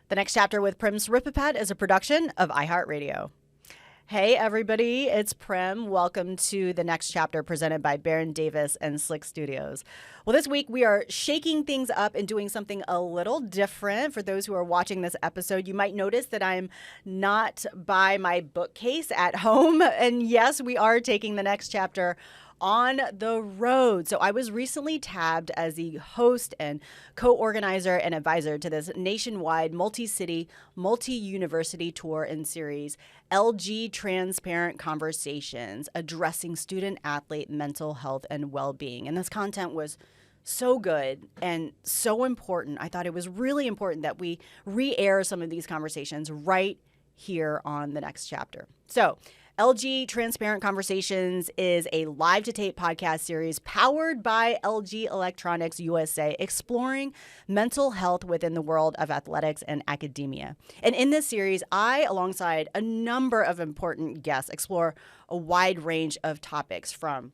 The Next Chapter with Prim Siripipat is a production of iHeartRadio. Hey everybody, it's Prim. Welcome to The Next Chapter presented by Baron Davis and Slick Studios. Well, this week we are shaking things up and doing something a little different. For those who are watching this episode, you might notice that I'm not by my bookcase at home. And yes, we are taking The Next Chapter on the road. So I was recently tabbed as the host and co-organizer and advisor to this nationwide multi-city, multi-university tour and series, LG Transparent Conversations, addressing student-athlete mental health and well-being. And this content was so good and so important. I thought it was really important that we re-air some of these conversations right here on The Next Chapter. So LG Transparent Conversations is a live-to-tape podcast series powered by LG Electronics USA, exploring mental health within the world of athletics and academia. And in this series, I, alongside a number of important guests, explore a wide range of topics, from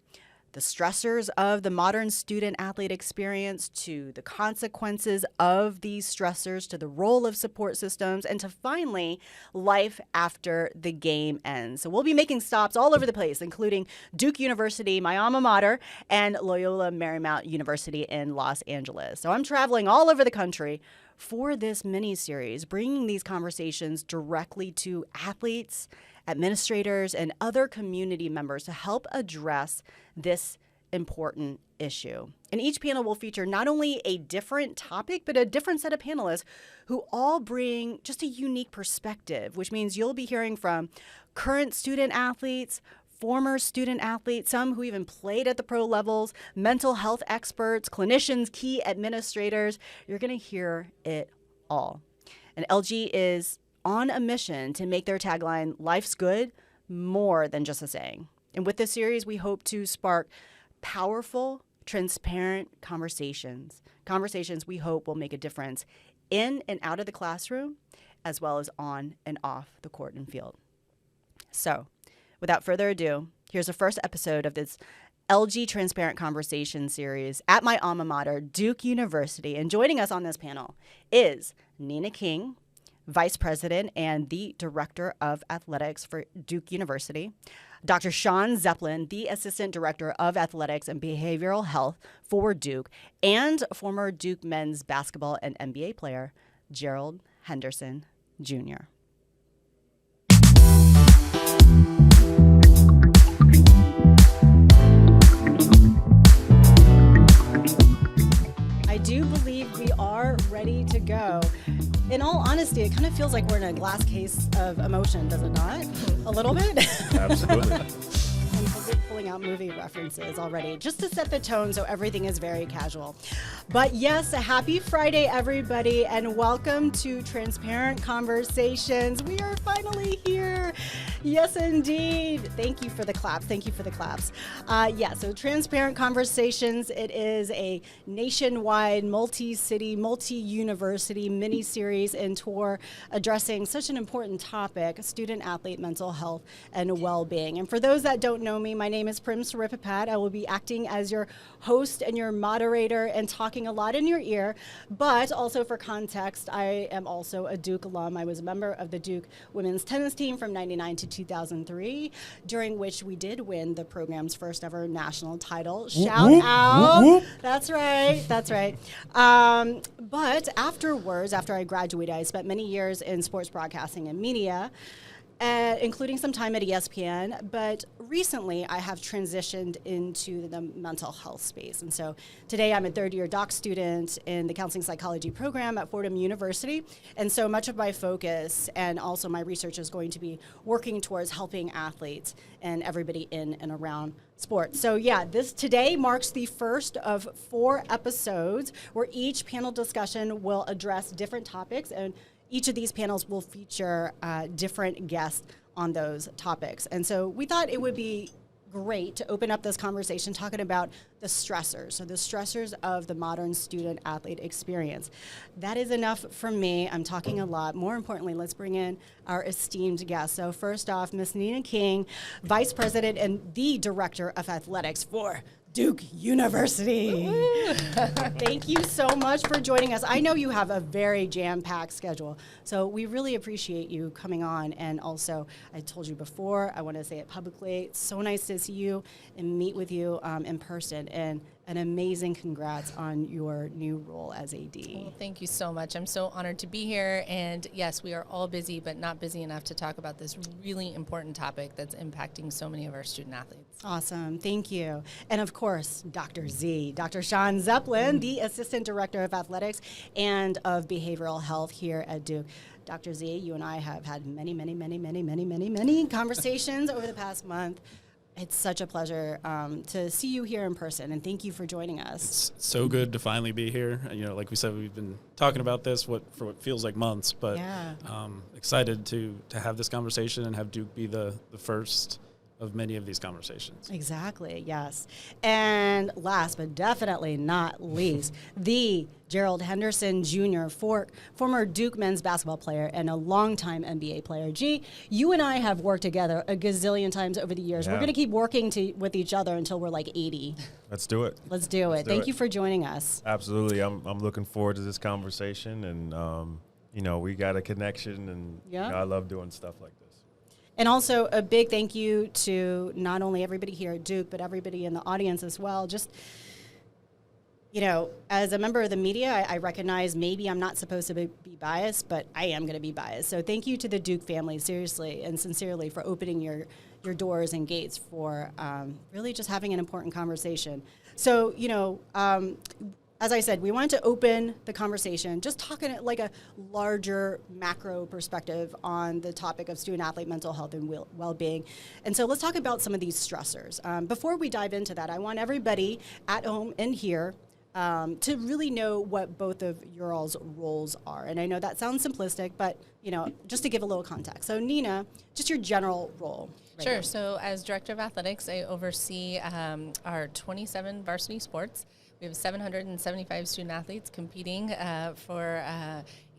the stressors of the modern student-athlete experience to the consequences of these stressors, to the role of support systems, and to finally life after the game ends. So we'll be making stops all over the place, including Duke University, my alma mater, and Loyola Marymount University in Los Angeles. So I'm traveling all over the country for this mini-series, bringing these conversations directly to athletes, administrators, and other community members to help address this important issue. And each panel will feature not only a different topic, but a different set of panelists who all bring just a unique perspective, which means you'll be hearing from current student athletes, former student athletes, some who even played at the pro levels, mental health experts, clinicians, key administrators. You're going to hear it all. And LG is on a mission to make their tagline, "Life's good," more than just a saying. And with this series, we hope to spark powerful, transparent conversations we hope will make a difference in and out of the classroom, as well as on and off the court and field. So, without further ado, here's the first episode of this LG Transparent Conversation series at my alma mater, Duke University. And joining us on this panel is Nina King, Vice President and the Director of Athletics for Duke University, Dr. Shawn Zeplin, the Assistant Director of Athletics and Behavioral Health for Duke, and former Duke men's basketball and NBA player, Gerald Henderson Junior. I do believe we are ready to go. In all honesty, it kind of feels like we're in a glass case of emotion, does it not? A little bit? Absolutely. I'm pulling out movie references already, just to set the tone so everything is very casual. But yes, happy Friday, everybody, and welcome to Transparent Conversations. We are finally here. Yes, indeed. Thank you for the claps. Thank you for the claps. So Transparent Conversations, it is a nationwide, multi-city, multi-university mini-series and tour addressing such an important topic, student-athlete mental health and well-being. And for those that don't know me, my name is Prim Siripipat. I will be acting as your host and your moderator and talking a lot in your ear. But also for context, I am also a Duke alum. I was a member of the Duke women's tennis team from 99 to 2003, during which we did win the program's first ever national title. Shout out. That's right. That's right. But afterwards, after I graduated, I spent many years in sports broadcasting and media, including some time at ESPN, but recently I have transitioned into the mental health space. And so today I'm a third-year doc student in the counseling psychology program at Fordham University. And so much of my focus and also my research is going to be working towards helping athletes and everybody in and around sports. So yeah, this today marks the first of 4 episodes where each panel discussion will address different topics, and each of these panels will feature different guests on those topics. And so we thought it would be great to open up this conversation talking about the stressors, so the stressors of the modern student-athlete experience. That is enough from me. I'm talking a lot. More importantly, let's bring in our esteemed guests. So first off, Miss Nina King, Vice President and the Director of Athletics for Duke University. Thank you so much for joining us. I know you have a very jam-packed schedule, so we really appreciate you coming on. And also, I told you before, I want to say it publicly, it's so nice to see you and meet with you in person. And an amazing congrats on your new role as AD. Well, thank you so much. I'm so honored to be here. And yes, we are all busy, but not busy enough to talk about this really important topic that's impacting so many of our student athletes. Awesome. Thank you. And of course, Dr. Z, Dr. Shawn Zeplin, the Assistant Director of Athletics and of Behavioral Health here at Duke. Dr. Z, you and I have had many conversations over the past month. It's such a pleasure to see you here in person, and thank you for joining us. It's so good to finally be here. Like we said, we've been talking about this for what feels like months, but excited to have this conversation and have Duke be the first of many of these conversations. Exactly, yes. And last but definitely not least, the Gerald Henderson Junior, former Duke men's basketball player and a longtime NBA player. G, you and I have worked together a gazillion times over the years. Yeah. We're going to keep working with each other until we're like 80. Let's do it. Let's do it. Thank you for joining us. Absolutely. I'm looking forward to this conversation, and we got a connection, and I love doing stuff like this. And also a big thank you to not only everybody here at Duke, but everybody in the audience as well. Just, as a member of the media, I recognize maybe I'm not supposed to be biased, but I am going to be biased. So thank you to the Duke family, seriously and sincerely, for opening your doors and gates for really just having an important conversation. So, as I said, we wanted to open the conversation, just talking like a larger macro perspective on the topic of student-athlete mental health and well-being. And so let's talk about some of these stressors. Before we dive into that, I want everybody at home and here to really know what both of your all's roles are. And I know that sounds simplistic, but, just to give a little context. So Nina, just your general role. Right now. So as Director of Athletics, I oversee our 27 varsity sports. We have 775 student athletes competing for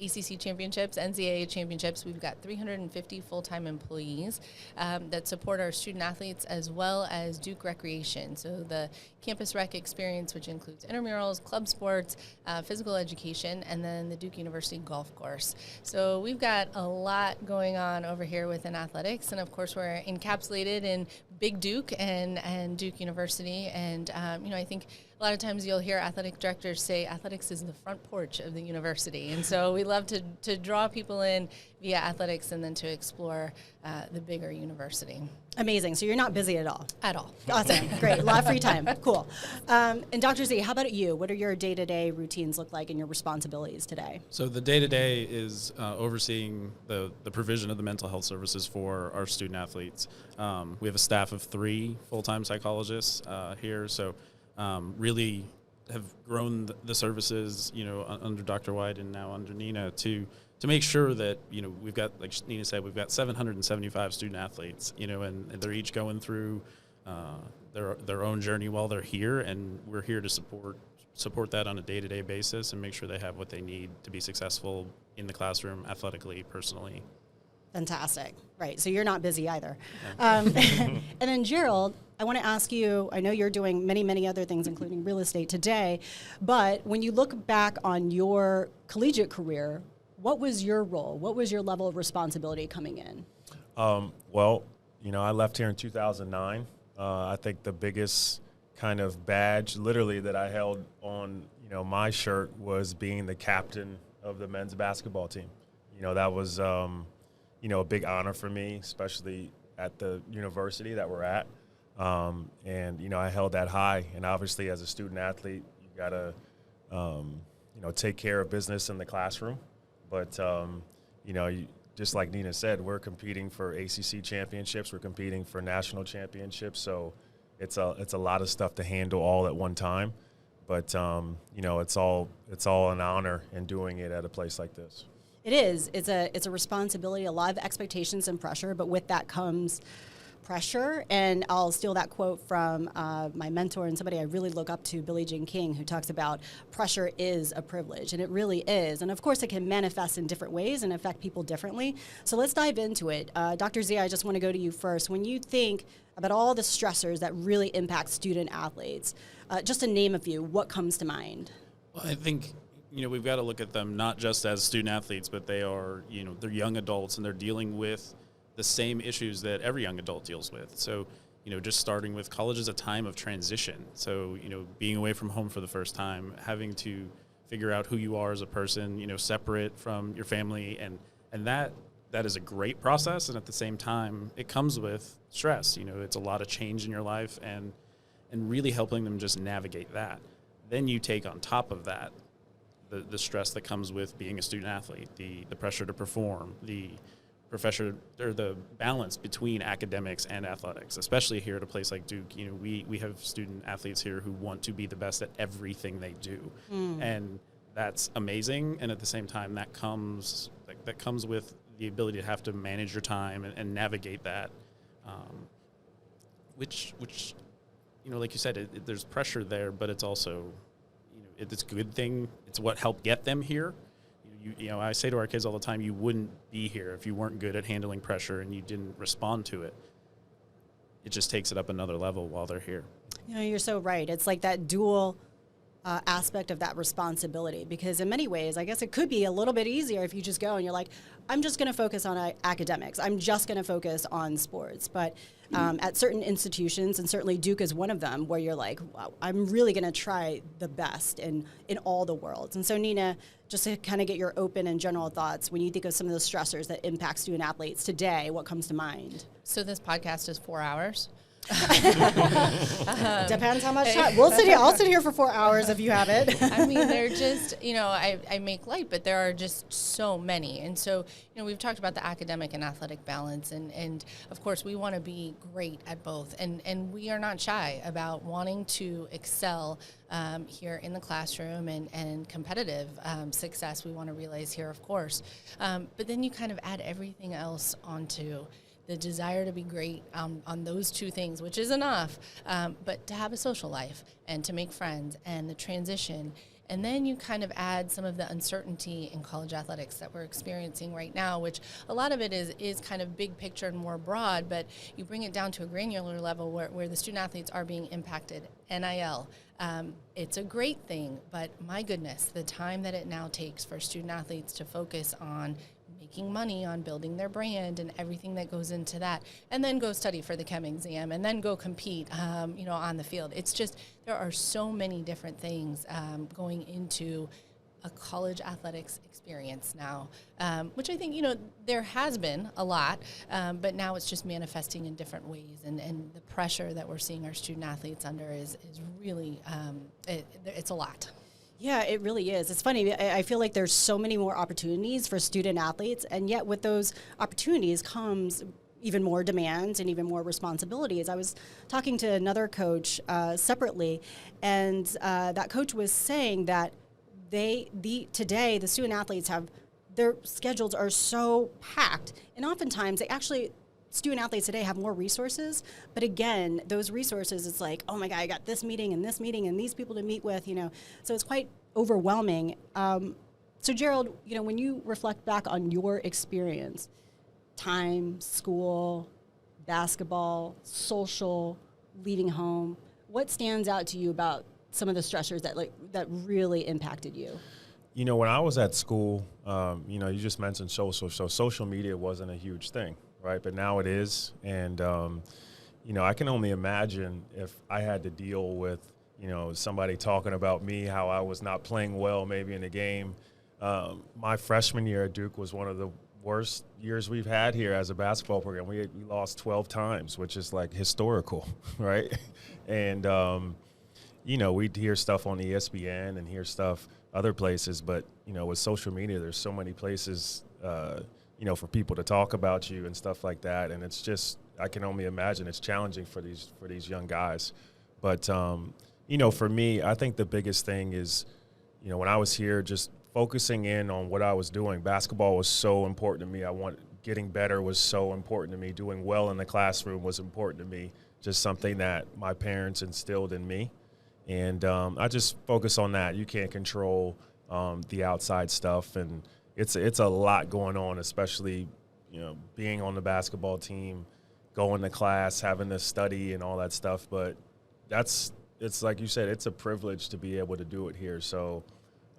ACC championships, NCAA championships. We've got 350 full-time employees that support our student athletes as well as Duke Recreation. So the campus rec experience, which includes intramurals, club sports, physical education, and then the Duke University golf course. So we've got a lot going on over here within athletics. And of course, we're encapsulated in Big Duke and Duke University. And, I think a lot of times you'll hear athletic directors say athletics is the front porch of the university. And so we love to draw people in via athletics and then to explore the bigger university. Amazing. So you're not busy at all? At all. Awesome. Great. A lot of free time. Cool. And Dr. Z, how about you? What are your day-to-day routines look like and your responsibilities today? So the day-to-day is overseeing the provision of the mental health services for our student athletes. We have a staff of 3 full-time psychologists here, so really have grown the services, under Dr. White and now under Nina to make sure that, we've got, like Nina said, we've got 775 student athletes, and they're each going through their own journey while they're here, and we're here to support that on a day-to-day basis and make sure they have what they need to be successful in the classroom, athletically, personally. Fantastic. Right. So you're not busy either. And then Gerald, I want to ask you, I know you're doing many, many other things, including real estate today, but when you look back on your collegiate career, what was your role? What was your level of responsibility coming in? I left here in 2009. I think the biggest kind of badge literally that I held on, my shirt was being the captain of the men's basketball team. That was, a big honor for me, especially at the university that we're at. And I held that high. And obviously as a student athlete, you got to, take care of business in the classroom. But, just like Nina said, we're competing for ACC championships. We're competing for national championships. So it's a lot of stuff to handle all at one time. But, it's all an honor in doing it at a place like this. It is. It's a responsibility, a lot of expectations and pressure, but with that comes pressure. And I'll steal that quote from my mentor and somebody I really look up to, Billie Jean King, who talks about pressure is a privilege, and it really is. And of course, it can manifest in different ways and affect people differently. So let's dive into it. Dr. Z, I just want to go to you first. When you think about all the stressors that really impact student athletes, just to name a few, what comes to mind? Well, I think, we've got to look at them not just as student athletes, but they are, they're young adults and they're dealing with the same issues that every young adult deals with. So, just starting with college is a time of transition. So, being away from home for the first time, having to figure out who you are as a person, separate from your family, and that is a great process. And at the same time, it comes with stress. It's a lot of change in your life, and really helping them just navigate that. Then you take on top of that the stress that comes with being a student athlete, the pressure to perform, the professor or the balance between academics and athletics, especially here at a place like Duke. We have student athletes here who want to be the best at everything they do. And that's amazing. And at the same time, that comes with the ability to have to manage your time and navigate that, which like you said, there's pressure there, but it's also, it's a good thing. It's what helped get them here. I say to our kids all the time, you wouldn't be here if you weren't good at handling pressure and you didn't respond to it. It just takes it up another level while they're here. You're so right. It's like that dual aspect of that responsibility, because in many ways, I guess it could be a little bit easier if you just go and you're like, I'm just going to focus on academics. I'm just going to focus on sports. But at certain institutions, and certainly Duke is one of them, where you're like, wow, I'm really going to try the best in all the worlds. And so, Nina, just to kind of get your open and general thoughts, when you think of some of the stressors that impact student athletes today, what comes to mind? So this podcast is 4 hours. Depends how much time. I'll sit here for 4 hours if you have it. I mean, they're just, I make light, but there are just so many. And so, we've talked about the academic and athletic balance. And of course, we want to be great at both. And we are not shy about wanting to excel here in the classroom, and competitive success we want to realize here, of course. But then you kind of add everything else onto the desire to be great on those two things, which is enough, but to have a social life and to make friends and the transition. And then you kind of add some of the uncertainty in college athletics that we're experiencing right now, which a lot of it is kind of big picture and more broad, but you bring it down to a granular level where the student athletes are being impacted. NIL, it's a great thing, but my goodness, the time that it now takes for student athletes to focus on making money, on building their brand and everything that goes into that, and then go study for the chem exam, and then go compete, on the field. It's just, there are so many different things going into a college athletics experience now, which I think, there has been a lot, but now it's just manifesting in different ways, and the pressure that we're seeing our student athletes under is really, it's a lot. Yeah, it really is. It's funny. I feel like there's so many more opportunities for student athletes, and yet with those opportunities comes even more demands and even more responsibilities. I was talking to another coach separately, and that coach was saying that today the student athletes their schedules are so packed, and oftentimes student athletes today have more resources, but again, those resources, it's like, oh my God, I got this meeting and these people to meet with, so it's quite overwhelming. So Gerald, when you reflect back on your experience, time, school, basketball, social, leaving home, what stands out to you about some of the stressors that really impacted you? When I was at school, you just mentioned social, so social media wasn't a huge thing. Right, but now it is, and I can only imagine if I had to deal with somebody talking about me, how I was not playing well maybe in a game. My freshman year at Duke was one of the worst years we've had here as a basketball program. We lost 12 times, which is like historical, right? And we'd hear stuff on ESPN and hear stuff other places, but with social media, there's so many places. For people to talk about you and stuff like that. And it's just, I can only imagine it's challenging for these young guys. But, for me, I think the biggest thing is, when I was here, just focusing in on what I was doing. Basketball was so important to me. I getting better was so important to me. Doing well in the classroom was important to me. Just something that my parents instilled in me. And I just focus on that. You can't control the outside stuff. And it's a lot going on, especially, being on the basketball team, going to class, having to study and all that stuff. But it's like you said, it's a privilege to be able to do it here. So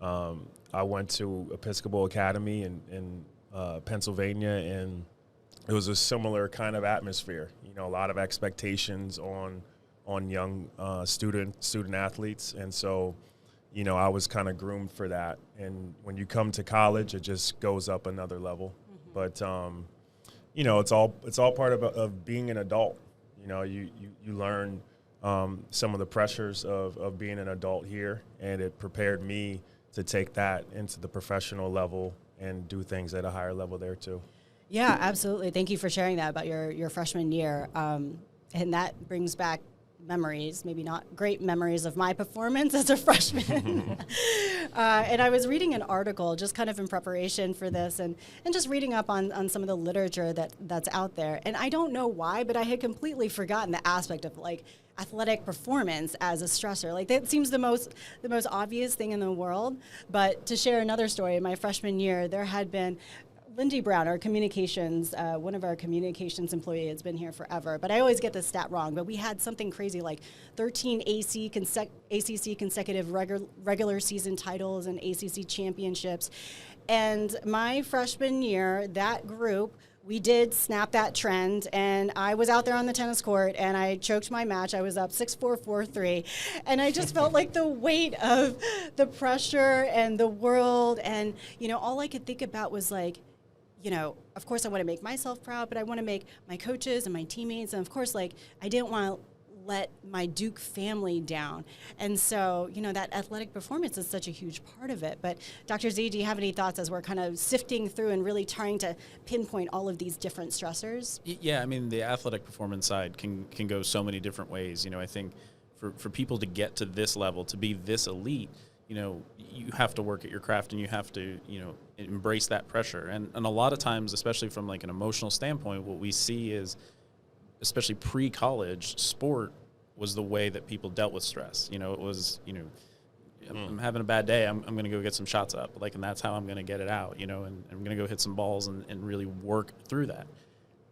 I went to Episcopal Academy in Pennsylvania, and it was a similar kind of atmosphere. A lot of expectations on young student athletes, and so I was kind of groomed for that. And when you come to college, it just goes up another level. Mm-hmm. But it's all part of being an adult. You learn some of the pressures of being an adult here, and it prepared me to take that into the professional level and do things at a higher level there too. Yeah, absolutely. Thank you for sharing that about your freshman year. And that brings back memories, maybe not great memories of my performance as a freshman. And I was reading an article just kind of in preparation for this and just reading up on some of the literature that's out there. And I don't know why, but I had completely forgotten the aspect of like athletic performance as a stressor. Like that seems the most obvious thing in the world. But to share another story, in my freshman year, there had been Lindy Brown, our communications, one of our communications employees, has been here forever, but I always get this stat wrong. But we had something crazy like 13 ACC consecutive regular season titles and ACC championships. And my freshman year, that group, we did snap that trend, and I was out there on the tennis court, and I choked my match. I was up 6-4, 4-3, and I just felt like the weight of the pressure and the world, and all I could think about was like, of course I want to make myself proud, but I want to make my coaches and my teammates. And of course, like, I didn't want to let my Duke family down. And so, that athletic performance is such a huge part of it. But Dr. Z, do you have any thoughts as we're kind of sifting through and really trying to pinpoint all of these different stressors? Yeah, I mean, the athletic performance side can go so many different ways. I think for people to get to this level, to be this elite, you have to work at your craft, and you have to, embrace that pressure. And a lot of times, especially from like an emotional standpoint, what we see is, especially pre-college, sport was the way that people dealt with stress. It was, I'm having a bad day, I'm going to go get some shots up, and that's how I'm going to get it out, and I'm going to go hit some balls and really work through that.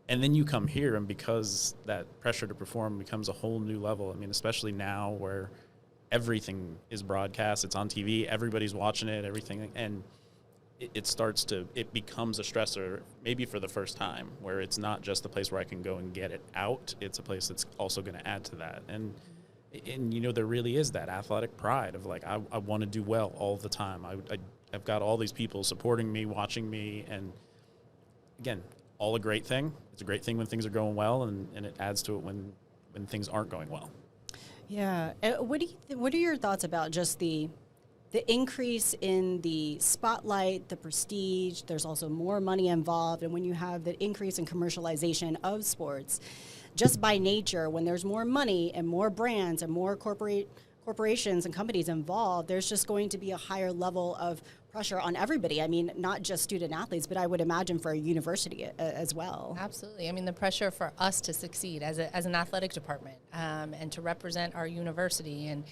And then you come here, and because that pressure to perform becomes a whole new level. I mean, especially now where everything is broadcast, it's on TV, everybody's watching it, everything, and it becomes a stressor, maybe for the first time, where it's not just a place where I can go and get it out, it's a place that's also going to add to that. And there really is that athletic pride of like, I want to do well all the time. I've got all these people supporting me, watching me, and again, all a great thing. It's a great thing when things are going well, and it adds to it when things aren't going well. Yeah. What are your thoughts about just the increase in the spotlight, the prestige? There's also more money involved. And when you have the increase in commercialization of sports, just by nature, when there's more money and more brands and more corporations and companies involved, there's just going to be a higher level of pressure on everybody. I mean, not just student athletes, but I would imagine for a university as well. Absolutely. I mean, the pressure for us to succeed as an athletic department and to represent our university. And,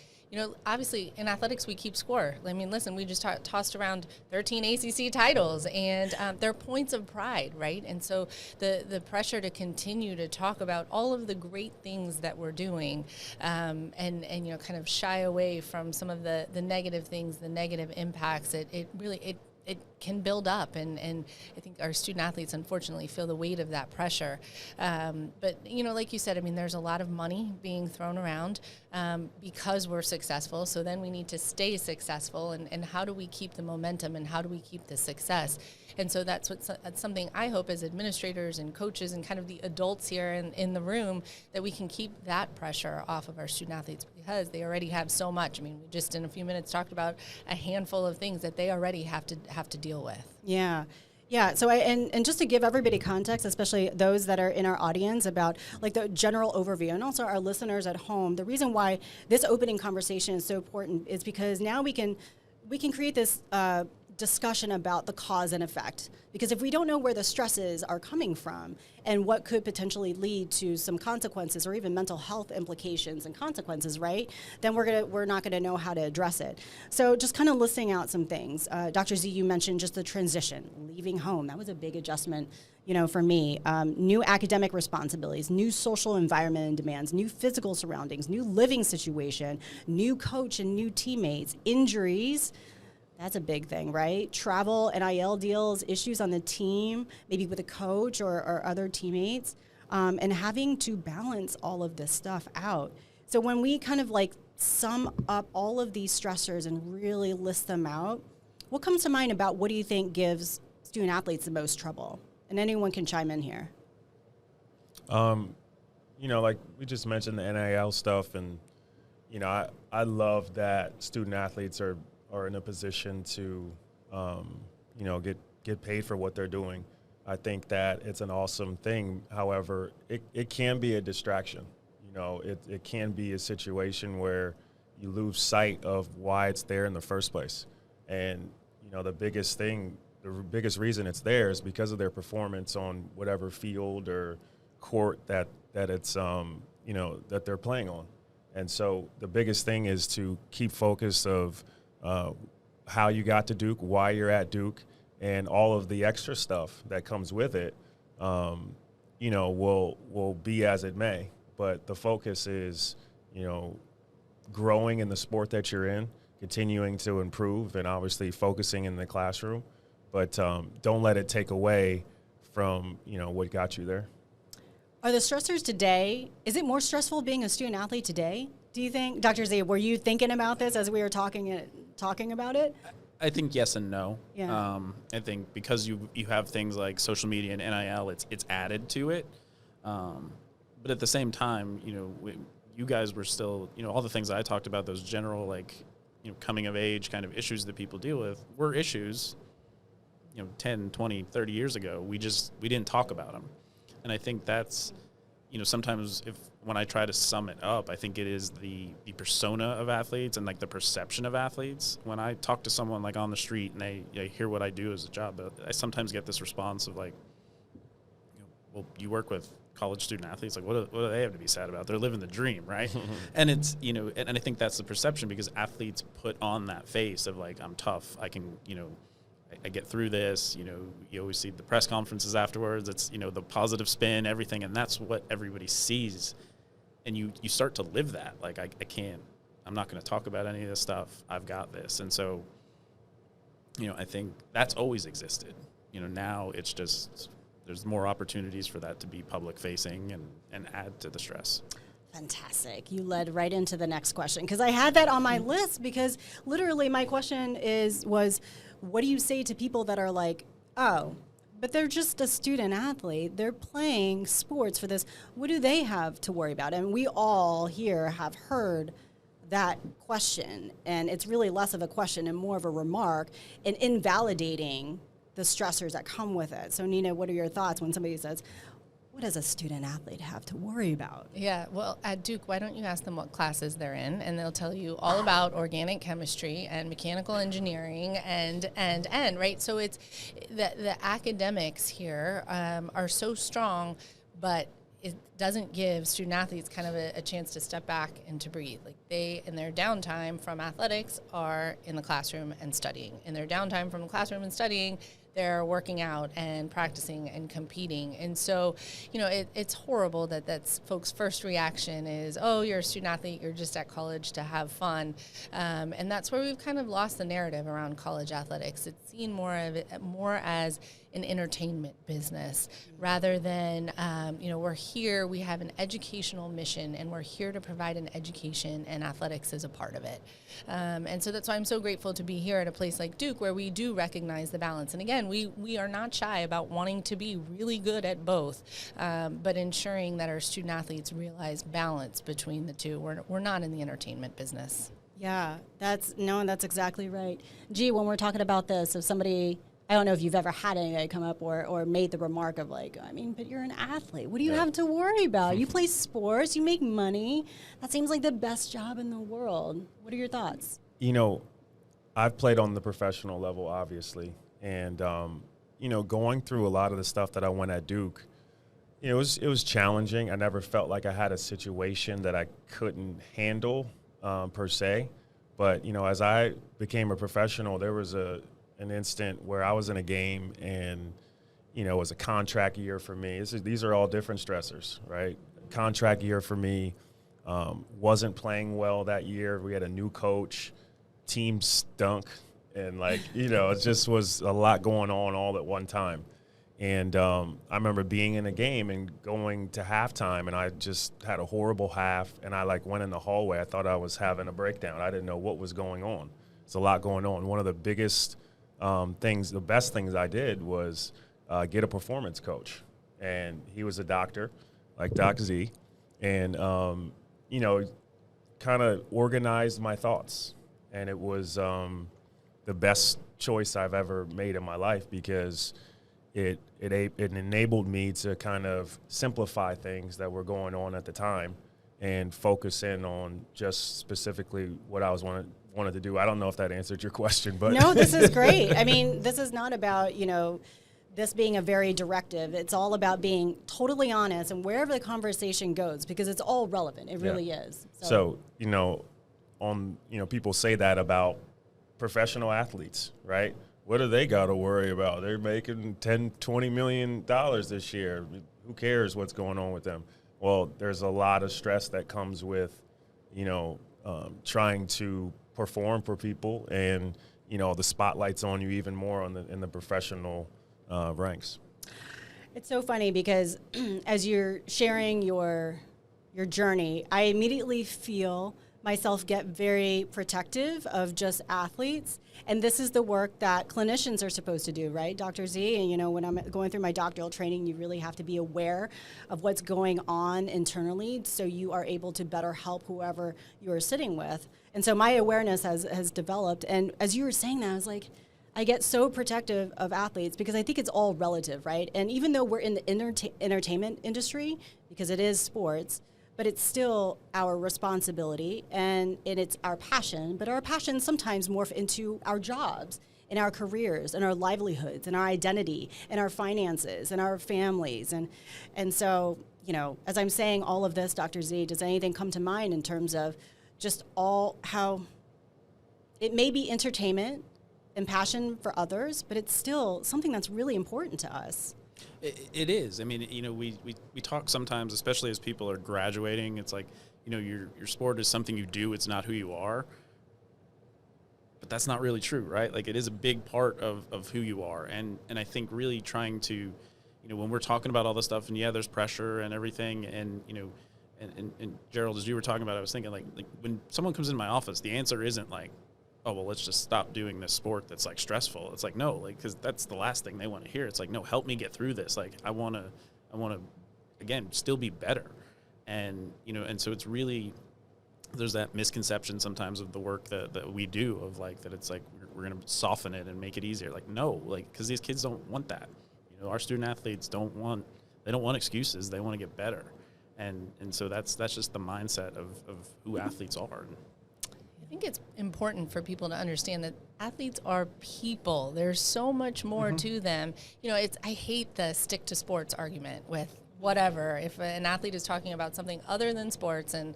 obviously in athletics, we keep score. I mean, listen, we just tossed around 13 ACC titles, and they're points of pride, right? And so the pressure to continue to talk about all of the great things that we're doing and kind of shy away from some of the negative things, the negative impacts, it really can build up, and I think our student athletes unfortunately feel the weight of that pressure. But like you said, I mean, there's a lot of money being thrown around because we're successful. So then we need to stay successful, and how do we keep the momentum, and how do we keep the success? And so that's something I hope as administrators and coaches and kind of the adults here in the room, that we can keep that pressure off of our student athletes, because they already have so much. I mean, we just in a few minutes talked about a handful of things that they already have to deal with. Yeah. Yeah, so and just to give everybody context, especially those that are in our audience, about like the general overview, and also our listeners at home, the reason why this opening conversation is so important is because now we can create this discussion about the cause and effect, because if we don't know where the stresses are coming from and what could potentially lead to some consequences or even mental health implications and consequences, right, then we're not gonna know how to address it. So just kind of listing out some things. Dr. Z, you mentioned just the transition, leaving home. That was a big adjustment, for me. New academic responsibilities, new social environment and demands, new physical surroundings, new living situation, new coach and new teammates, injuries. That's a big thing, right? Travel, NIL deals, issues on the team, maybe with a coach or other teammates, and having to balance all of this stuff out. So when we kind of like sum up all of these stressors and really list them out, what comes to mind about what do you think gives student athletes the most trouble? And anyone can chime in here. Like we just mentioned the NIL stuff, and, I love that student athletes are in a position to, get paid for what they're doing. I think that it's an awesome thing. However, it can be a distraction. It can be a situation where you lose sight of why it's there in the first place. And, the biggest reason it's there is because of their performance on whatever field or court that it's, that they're playing on. And so the biggest thing is to keep focus of how you got to Duke, why you're at Duke, and all of the extra stuff that comes with it, will be as it may. But the focus is, growing in the sport that you're in, continuing to improve, and obviously focusing in the classroom. But don't let it take away from, what got you there. Are the stressors today, is it more stressful being a student athlete today? Do you think, Dr. Z, were you thinking about this as we were talking about it? I think yes and no. Yeah. I think because you have things like social media and NIL, it's added to it. But at the same time, you guys were still, all the things I talked about, those general coming of age kind of issues that people deal with were issues, 10, 20, 30 years ago. We didn't talk about them. And I think that's, sometimes when I try to sum it up, I think it is the persona of athletes and like the perception of athletes. When I talk to someone like on the street and they hear what I do as a job, I sometimes get this response of like, well, you work with college student athletes. Like, what do they have to be sad about? They're living the dream, right? And it's, and I think that's the perception because athletes put on that face of like, I'm tough. I can, I get through this. You always see the press conferences afterwards. It's, the positive spin, everything. And that's what everybody sees. And you start to live that. Like, I'm not going to talk about any of this stuff. I've got this. And so, I think that's always existed. Now it's just, there's more opportunities for that to be public facing and add to the stress. Fantastic. You led right into the next question because I had that on my list because literally my question was, what do you say to people that are like, oh, but they're just a student athlete. They're playing sports for this. What do they have to worry about? And we all here have heard that question, and it's really less of a question and more of a remark and invalidating the stressors that come with it. So, Nina, what are your thoughts when somebody says, what does a student athlete have to worry about? Yeah, well, at Duke, why don't you ask them what classes they're in, and they'll tell you all about organic chemistry and mechanical engineering and, right? So it's the academics here are so strong, but it doesn't give student athletes kind of a chance to step back and to breathe. Like they, in their downtime from athletics, are in the classroom and studying. In their downtime from the classroom and studying, they're working out and practicing and competing. And so, it's horrible that that's folks' first reaction is, oh, you're a student athlete, you're just at college to have fun. And that's where we've kind of lost the narrative around college athletics. It's seen more as an entertainment business rather than, we're here, we have an educational mission, and we're here to provide an education, and athletics is a part of it. And so that's why I'm so grateful to be here at a place like Duke where we do recognize the balance. And again, we are not shy about wanting to be really good at both, but ensuring that our student athletes realize balance between the two. We're not in the entertainment business. Yeah, that's exactly right. Gee, when we're talking about this, if somebody, I don't know if you've ever had anybody come up or made the remark of like, but you're an athlete. What do you have to worry about? You play sports, you make money. That seems like the best job in the world. What are your thoughts? I've played on the professional level, obviously, and going through a lot of the stuff that I went at Duke, it was challenging. I never felt like I had a situation that I couldn't handle per se, but as I became a professional, there was an instant where I was in a game and it was a contract year for me. These are all different stressors, right? Contract year for me. Wasn't playing well that year. We had a new coach. Team stunk. And, it just was a lot going on all at one time. And I remember being in a game and going to halftime, and I just had a horrible half. And I, went in the hallway. I thought I was having a breakdown. I didn't know what was going on. There's a lot going on. One of the biggest the best things I did was get a performance coach. And he was a doctor, like Doc Z. And, kind of organized my thoughts. And it was the best choice I've ever made in my life because it enabled me to kind of simplify things that were going on at the time and focus in on just specifically what I wanted to do. I don't know if that answered your question, but no, this is great. I mean, this is not about, this being a very directive. It's all about being totally honest and wherever the conversation goes, because it's all relevant. It really is. So, people say that about professional athletes, right? What do they got to worry about? They're making $10-20 million this year. Who cares what's going on with them? Well, there's a lot of stress that comes with, trying to perform for people, and the spotlight's on you even more in the professional ranks. It's so funny because as you're sharing your journey, I immediately feel myself get very protective of just athletes. And this is the work that clinicians are supposed to do, right, Dr. Z? And, when I'm going through my doctoral training, you really have to be aware of what's going on internally so you are able to better help whoever you're sitting with. And so my awareness has developed. And as you were saying that, I was like, I get so protective of athletes because I think it's all relative, right? And even though we're in the entertainment industry, because it is sports, but it's still our responsibility and it's our passion. But our passion sometimes morph into our jobs and our careers and our livelihoods and our identity and our finances and our families. And so, as I'm saying all of this, Dr. Z, does anything come to mind in terms of just how it may be entertainment and passion for others, but it's still something that's really important to us? It is. I mean, we talk sometimes, especially as people are graduating, it's like, your sport is something you do, it's not who you are. But that's not really true, right? Like, it is a big part of who you are. And I think really trying to, when we're talking about all this stuff, and there's pressure and everything, and, and Gerald, as you were talking about, I was thinking, like when someone comes in my office, the answer isn't like, oh, well, let's just stop doing this sport that's stressful. It's like, no, because that's the last thing they want to hear. It's like, no, help me get through this. Like, I want to again, still be better. And, and so it's really, there's that misconception sometimes of the work that we do of that it's like, we're going to soften it and make it easier. Like, no, because these kids don't want that. Our student athletes don't want excuses. They want to get better. And so that's just the mindset of who athletes are. I think it's important for people to understand that athletes are people. There's so much more to them. I hate the stick to sports argument with whatever. If an athlete is talking about something other than sports and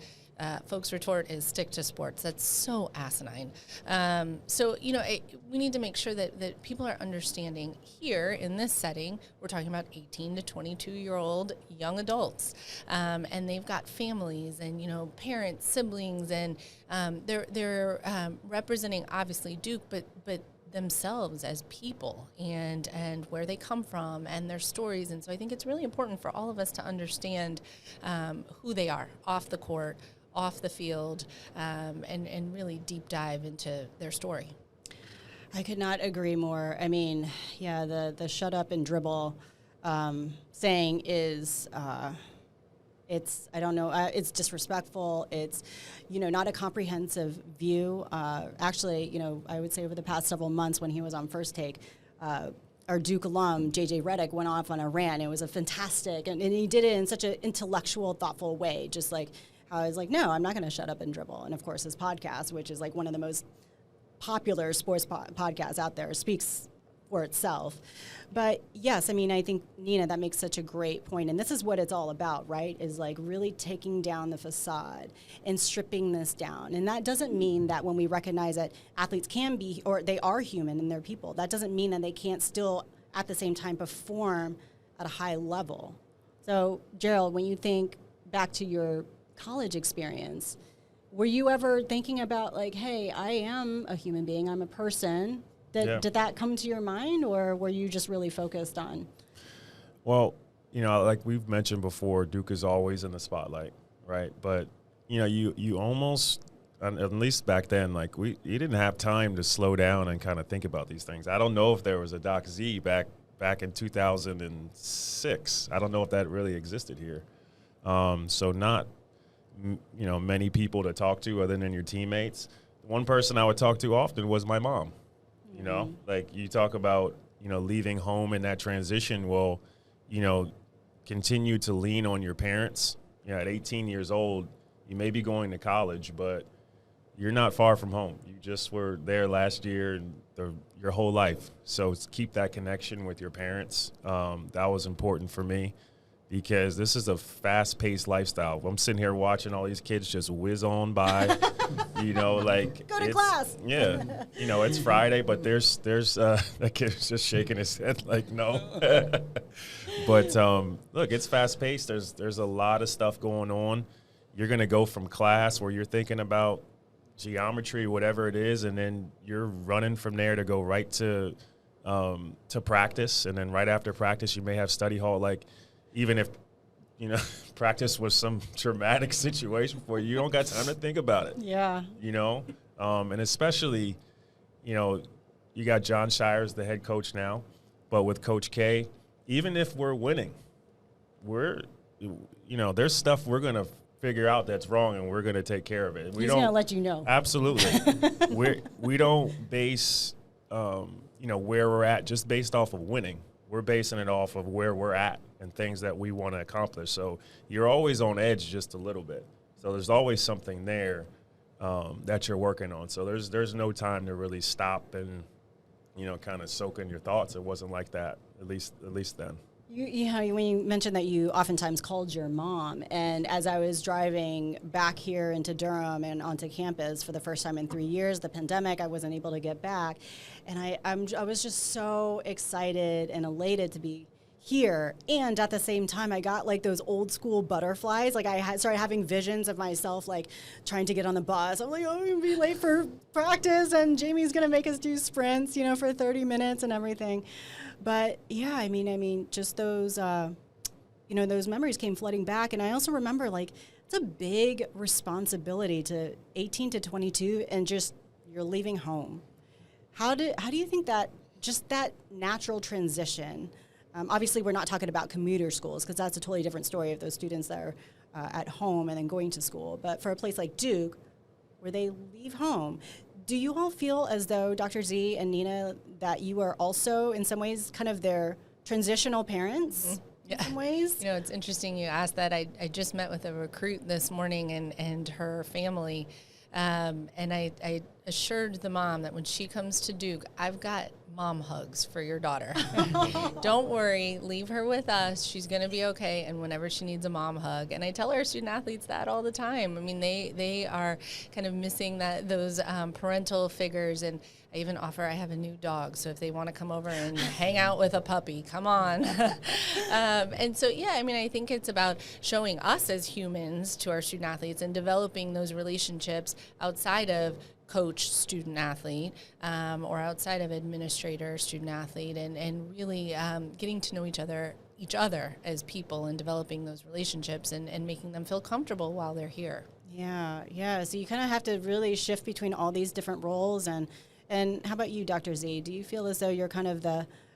folks' retort is stick to sports, that's so asinine. We need to make sure that people are understanding here in this setting, we're talking about 18 to 22-year-old young adults. And they've got families and, parents, siblings, and they're representing obviously Duke, but themselves as people and where they come from and their stories. And so I think it's really important for all of us to understand who they are off the court, off the field, and really deep dive into their story. I could not agree more. I mean, the shut up and dribble saying is, it's disrespectful. It's, not a comprehensive view. Actually, I would say over the past several months when he was on First Take, our Duke alum, J.J. Redick, went off on a rant. It was a fantastic, and he did it in such an intellectual, thoughtful way, just like, I was like, no, I'm not going to shut up and dribble. And, of course, his podcast, which is, one of the most popular sports podcast out there speaks for itself. But yes, I mean, I think, Nina, that makes such a great point. And this is what it's all about, right? Is like really taking down the facade and stripping this down. And that doesn't mean that when we recognize that athletes can be, or they are human and they're people, that doesn't mean that they can't still at the same time perform at a high level. So, Gerald, when you think back to your college experience, were you ever thinking about like, hey, I am a human being, I'm a person? Did that come to your mind, or were you just really focused on? Well, like we've mentioned before, Duke is always in the spotlight, right? But, you almost, at least back then, like you didn't have time to slow down and kind of think about these things. I don't know if there was a Doc Z back in 2006. I don't know if that really existed here. So not, many people to talk to other than your teammates. One person I would talk to often was my mom. Like you talk about, leaving home in that transition. Well, continue to lean on your parents. At 18 years old, you may be going to college, but you're not far from home. You just were there last year and your whole life. So keep that connection with your parents. That was important for me because this is a fast-paced lifestyle. I'm sitting here watching all these kids just whiz on by, like go to class. Yeah, it's Friday, but there's that kid's just shaking his head like no. But look, it's fast-paced. There's a lot of stuff going on. You're gonna go from class where you're thinking about geometry, whatever it is, and then you're running from there to go right to practice, and then right after practice, you may have study hall. Like, even if, practice was some traumatic situation for you, you don't got time to think about it. Yeah. And especially, you got John Shires, the head coach now, but with Coach K, even if we're winning, there's stuff we're going to figure out that's wrong, and we're going to take care of it. He's going to let you know. Absolutely. we don't base, where we're at just based off of winning. We're basing it off of where we're at and things that we want to accomplish. So you're always on edge just a little bit. So there's always something there that you're working on. So there's no time to really stop and, kind of soak in your thoughts. It wasn't like that, at least then. When you mentioned that you oftentimes called your mom, and as I was driving back here into Durham and onto campus for the first time in 3 years, the pandemic, I wasn't able to get back, and I was just so excited and elated to be here, and at the same time, I got like those old school butterflies. Like I started having visions of myself like trying to get on the bus. I'm like, oh, I'm gonna be late for practice, and Jamie's gonna make us do sprints, for 30 minutes and everything. But yeah, I mean, just those, those memories came flooding back, and I also remember like it's a big responsibility to 18 to 22, and just you're leaving home. How do you think that just that natural transition? Obviously, we're not talking about commuter schools because that's a totally different story of those students that are at home and then going to school. But for a place like Duke, where they leave home, do you all feel as though, Dr. Z and Nina, that you are also in some ways kind of their transitional parents? In some ways? It's interesting you asked that. I just met with a recruit this morning and her family. And I assured the mom that when she comes to Duke, I've got mom hugs for your daughter. Don't worry, leave her with us. She's going to be okay. And whenever she needs a mom hug, and I tell our student athletes that all the time. I mean, they are kind of missing those parental figures. And I even offer, I have a new dog, so if they want to come over and hang out with a puppy, come on. And so, I think it's about showing us as humans to our student athletes and developing those relationships outside of coach, student athlete, or outside of administrator, student athlete, and really getting to know each other as people and developing those relationships and making them feel comfortable while they're here. Yeah. So you kind of have to really shift between all these different roles. And how about you, Dr. Z? Do you feel as though you're kind of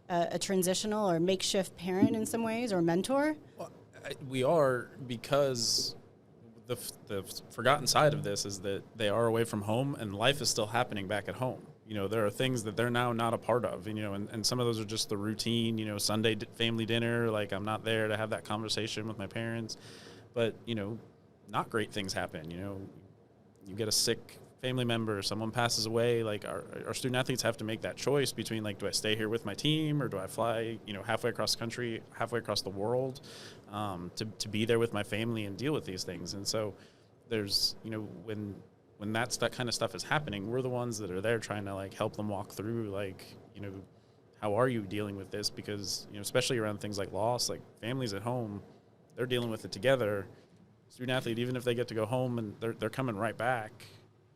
a transitional or makeshift parent in some ways, or mentor? Well, we are, because the forgotten side of this is that they are away from home and life is still happening back at home. There are things that they're now not a part of, and some of those are just the routine, Sunday family dinner, like I'm not there to have that conversation with my parents. But, not great things happen, you get a sick family member, someone passes away, like our student athletes have to make that choice between like, do I stay here with my team or do I fly, halfway across the country, halfway across the world, to be there with my family and deal with these things. And so there's, when that kind of stuff is happening, we're the ones that are there trying to like help them walk through, like, how are you dealing with this? Because, especially around things like loss, like families at home, they're dealing with it together. Student athlete, even if they get to go home and they're coming right back,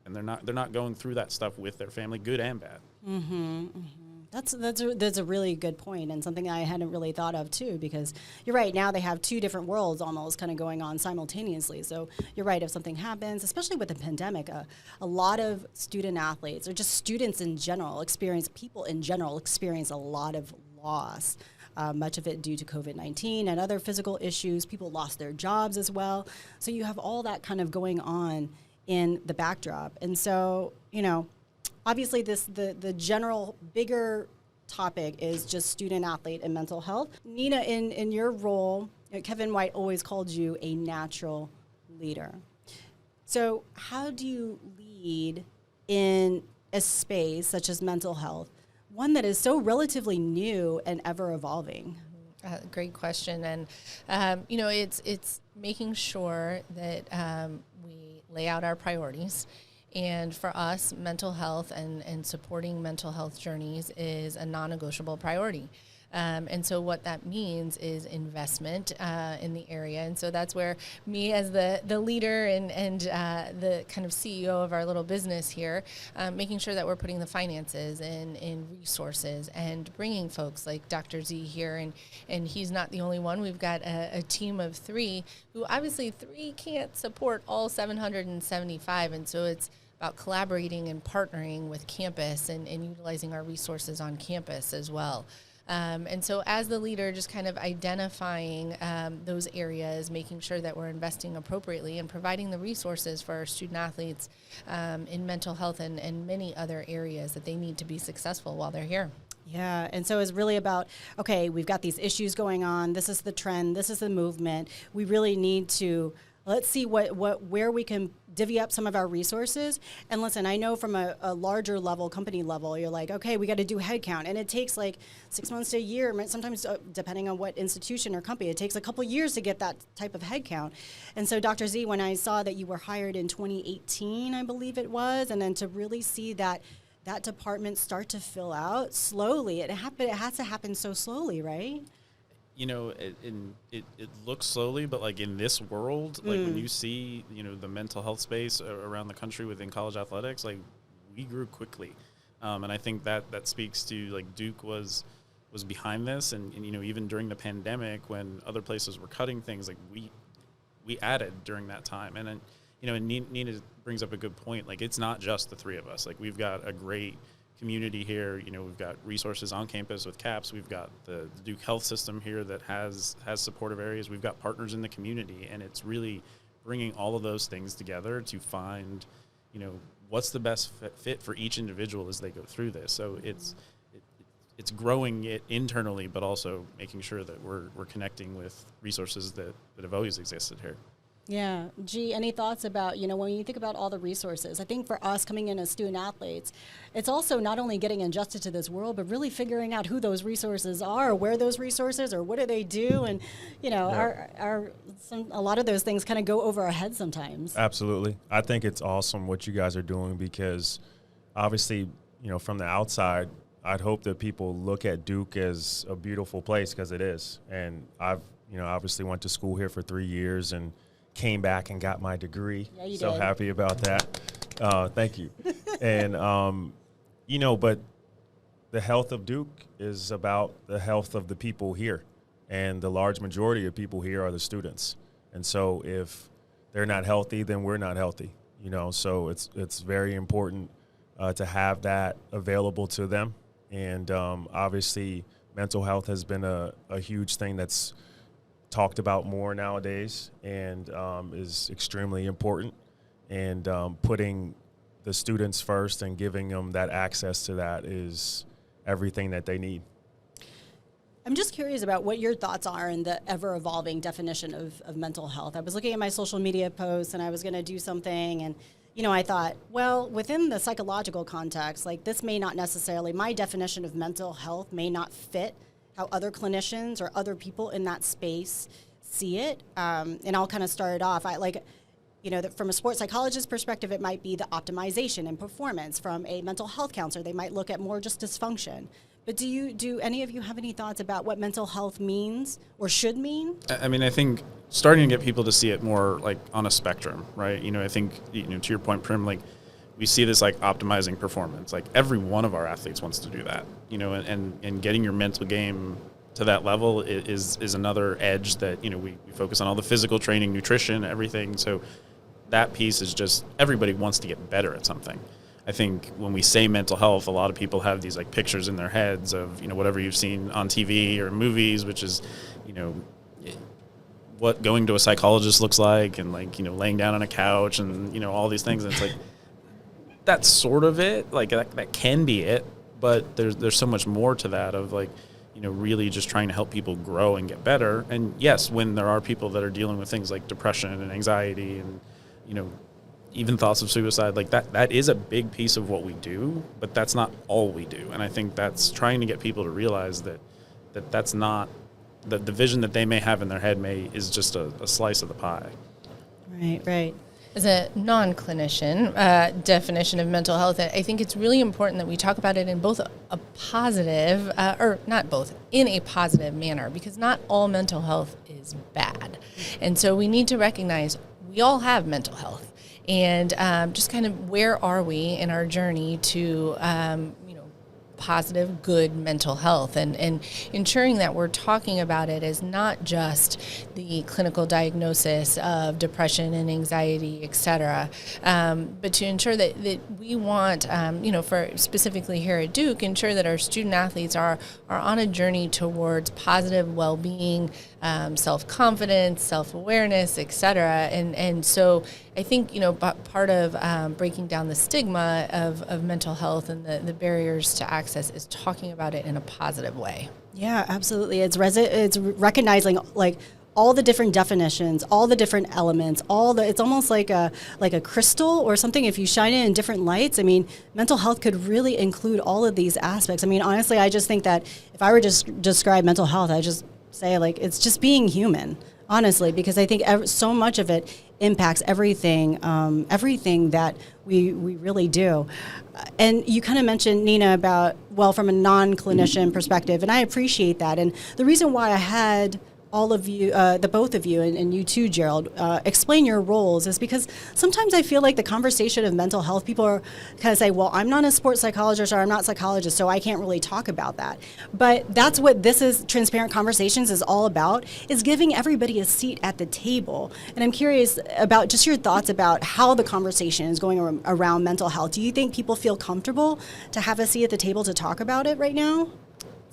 and they're not going through that stuff with their family, good and bad. Mm-hmm, mm-hmm. That's a really good point, and something I hadn't really thought of too, because you're right, now they have two different worlds almost kind of going on simultaneously. So you're right, if something happens, especially with the pandemic, a lot of student athletes or just students in general people in general experience a lot of loss. Much of it due to COVID-19 and other physical issues. People lost their jobs as well. So you have all that kind of going on in the backdrop. And so, obviously the general bigger topic is just student athlete and mental health. Nina, in your role, Kevin White always called you a natural leader. So how do you lead in a space such as mental health, one that is so relatively new and ever evolving? Great question. And, it's making sure that we lay out our priorities. And for us, mental health and supporting mental health journeys is a non-negotiable priority. And so what that means is investment in the area. And so that's where me as the leader and the kind of CEO of our little business here, making sure that we're putting the finances in resources and bringing folks like Dr. Z here. And he's not the only one. We've got a team of 3 who obviously 3 can't support all 775. And so it's about collaborating and partnering with campus and utilizing our resources on campus as well. And so as the leader, just kind of identifying those areas, making sure that we're investing appropriately and providing the resources for our student athletes in mental health and many other areas that they need to be successful while they're here. Yeah, and so it's really about, okay, we've got these issues going on. This is the trend. This is the movement. We really need to, let's see where we can divvy up some of our resources. And listen, I know from a larger level, company level, you're like, okay, we got to do headcount. And it takes like 6 months to a year, sometimes depending on what institution or company, it takes a couple years to get that type of headcount. And so Dr. Z, when I saw that you were hired in 2018, I believe it was, and then to really see that department start to fill out slowly, it has to happen so slowly, right? It looks slowly, but like in this world, like when you see, the mental health space around the country within college athletics, like we grew quickly. And I think that speaks to like Duke was behind this. And even during the pandemic when other places were cutting things, like we added during that time. And then, and Nina brings up a good point. Like it's not just the 3 of us. Like we've got a great community here. We've got resources on campus with CAPS. We've got the Duke Health System here that has supportive areas. We've got partners in the community, and it's really bringing all of those things together to find, what's the best fit for each individual as they go through this. So it's growing it internally, but also making sure that we're connecting with resources that have always existed here. Yeah. G, any thoughts about, when you think about all the resources, I think for us coming in as student athletes, it's also not only getting adjusted to this world, but really figuring out who those resources are, where those resources are, what do they do? And, a lot of those things kind of go over our heads sometimes. Absolutely. I think it's awesome what you guys are doing because obviously, from the outside, I'd hope that people look at Duke as a beautiful place because it is. And I've, obviously went to school here for 3 years and came back and got my degree. Yeah, you so did. Happy about that. Thank you. And, but the health of Duke is about the health of the people here. And the large majority of people here are the students. And so if they're not healthy, then we're not healthy. So it's very important to have that available to them. And obviously mental health has been a huge thing that's talked about more nowadays and is extremely important, and putting the students first and giving them that access to that is everything that they need. I'm just curious about what your thoughts are in the ever-evolving definition of mental health. I was looking at my social media posts and I was going to do something and I thought, well, within the psychological context, like this may not necessarily, my definition of mental health may not fit how other clinicians or other people in that space see it. And I'll kind of start it off. From a sports psychologist perspective, it might be the optimization and performance. From a mental health counselor, they might look at more just dysfunction. But do any of you have any thoughts about what mental health means or should mean? I mean, I think starting to get people to see it more like on a spectrum, right? I think, to your point, Prim, like we see this like optimizing performance. Like every one of our athletes wants to do that, and getting your mental game to that level is another edge that, we focus on all the physical training, nutrition, everything. So that piece is just everybody wants to get better at something. I think when we say mental health, a lot of people have these like pictures in their heads of, whatever you've seen on TV or movies, which is, what going to a psychologist looks like and like, laying down on a couch and, all these things. And it's like, that's sort of it. Like that can be it, but there's so much more to that of like, really just trying to help people grow and get better. And yes, when there are people that are dealing with things like depression and anxiety and, even thoughts of suicide, like that is a big piece of what we do, but that's not all we do. And I think that's trying to get people to realize that's not the vision that they may have in their head is just a slice of the pie. Right. As a non-clinician definition of mental health, I think it's really important that we talk about it in both a positive, or not both, in a positive manner, because not all mental health is bad. And so we need to recognize we all have mental health. And just kind of where are we in our journey to, positive, good mental health, and ensuring that we're talking about it as not just the clinical diagnosis of depression and anxiety, et cetera, but to ensure that we want, for specifically here at Duke, ensure that our student athletes are on a journey towards positive well-being, self-confidence, self-awareness, et cetera. And so I think, part of breaking down the stigma of mental health and the barriers to access is talking about it in a positive way. Yeah, absolutely. It's recognizing like all the different definitions, all the different elements, it's almost like a crystal or something. If you shine it in different lights, I mean, mental health could really include all of these aspects. I mean, honestly, I just think that if I were to describe mental health, I just say like it's just being human, honestly, because I think so much of it impacts everything that we really do. And you kind of mentioned, Nina, about, from a non-clinician perspective, and I appreciate that. And the reason why I had all of you, the both of you, and you too, Gerald, explain your roles is because sometimes I feel like the conversation of mental health, people are kind of say, well, I'm not a sports psychologist or I'm not a psychologist, so I can't really talk about that. But that's what this is, Transparent Conversations is all about, is giving everybody a seat at the table. And I'm curious about just your thoughts about how the conversation is going around mental health. Do you think people feel comfortable to have a seat at the table to talk about it right now?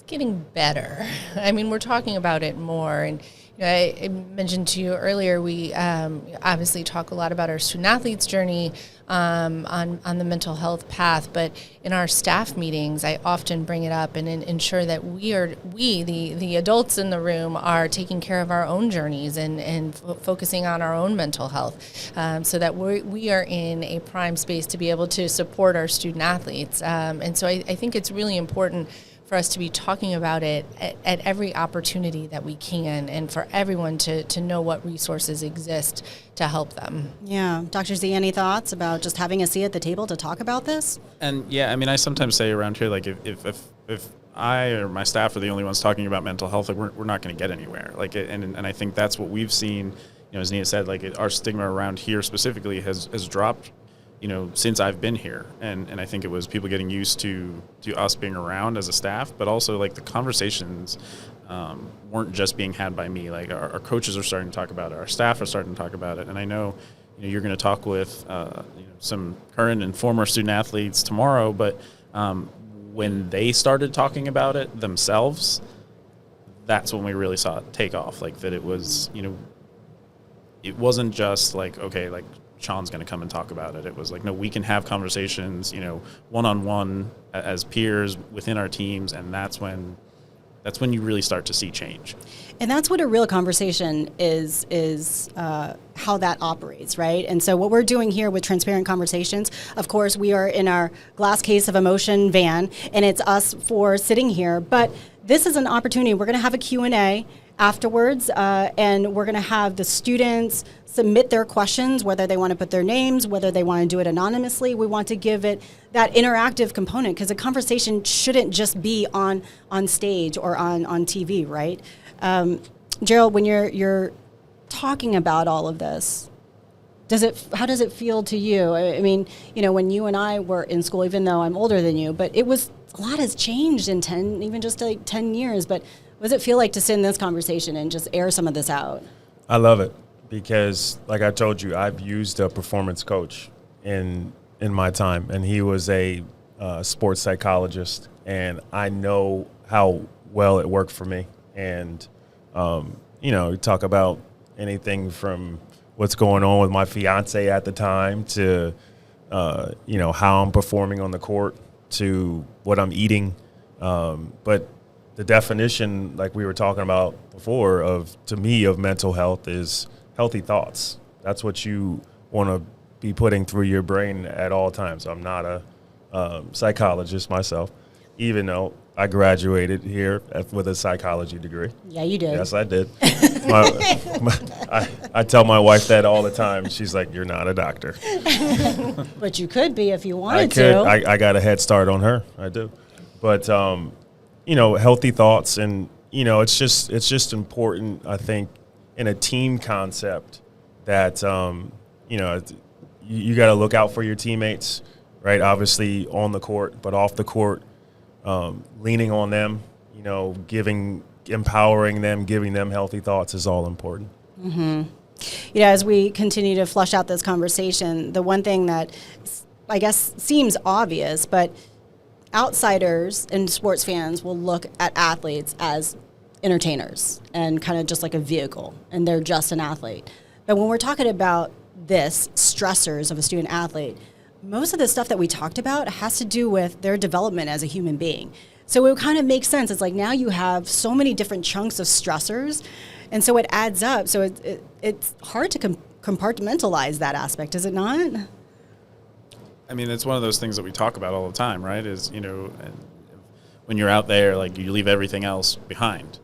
Getting better. I mean, we're talking about it more. And I mentioned to you earlier, we obviously talk a lot about our student athletes' journey on the mental health path. But in our staff meetings, I often bring it up and ensure that the adults in the room are taking care of our own journeys and focusing on our own mental health, so that we are in a prime space to be able to support our student athletes. And so I think it's really important for us to be talking about it at every opportunity that we can, and for everyone to know what resources exist to help them. Yeah. Dr. Z, any thoughts about just having a seat at the table to talk about this? And yeah, I mean, I sometimes say around here, like if I or my staff are the only ones talking about mental health, like we're not going to get anywhere. Like, and I think that's what we've seen, as Nia said, like our stigma around here specifically has dropped, since I've been here. And I think it was people getting used to us being around as a staff, but also like the conversations weren't just being had by me. Like our coaches are starting to talk about it. Our staff are starting to talk about it. And I know, you're going to talk with some current and former student athletes tomorrow, but when they started talking about it themselves, that's when we really saw it take off. Like that it was, it wasn't just like, okay, like Shawn's going to come and talk about it. It was like, no, we can have conversations, one-on-one as peers within our teams. And that's when that's when you really start to see change. And that's what a real conversation is how that operates, right? And so what we're doing here with Transparent Conversations, of course, we are in our glass case of emotion van, and it's us four sitting here. But this is an opportunity. We're going to have a Q&A afterwards, and we're going to have the students submit their questions, whether they want to put their names, whether they want to do it anonymously. We want to give it that interactive component, because a conversation shouldn't just be on stage or on TV, right? Gerald, when you're talking about all of this, how does it feel to you? I mean, when you and I were in school, even though I'm older than you, but a lot has changed in 10 years. But what does it feel like to sit in this conversation and just air some of this out? I love it because, like I told you, I've used a performance coach in my time, and he was a sports psychologist, and I know how well it worked for me. And, you talk about anything from what's going on with my fiance at the time to, how I'm performing on the court to what I'm eating. But the definition, like we were talking about before, to me, of mental health is healthy thoughts. That's what you want to be putting through your brain at all times. I'm not a psychologist myself, even though I graduated here with a psychology degree. Yeah, you did. Yes, I did. I tell my wife that all the time. She's like, "You're not a doctor." But you could be if you wanted to. I got a head start on her. I do. But, healthy thoughts. And, it's just important, I think, in a team concept that, you got to look out for your teammates, right? Obviously on the court, but off the court. Leaning on them, empowering them, giving them healthy thoughts is all important. Mm-hmm. As we continue to flush out this conversation, the one thing that I guess seems obvious, but outsiders and sports fans will look at athletes as entertainers and kind of just like a vehicle, and they're just an athlete. But when we're talking about stressors of a student athlete, most of the stuff that we talked about has to do with their development as a human being. So it kind of makes sense. It's like now you have so many different chunks of stressors, and so it adds up. So it's hard to compartmentalize that aspect, is it not? I mean, it's one of those things that we talk about all the time, right? Is, when you're out there, like, you leave everything else behind.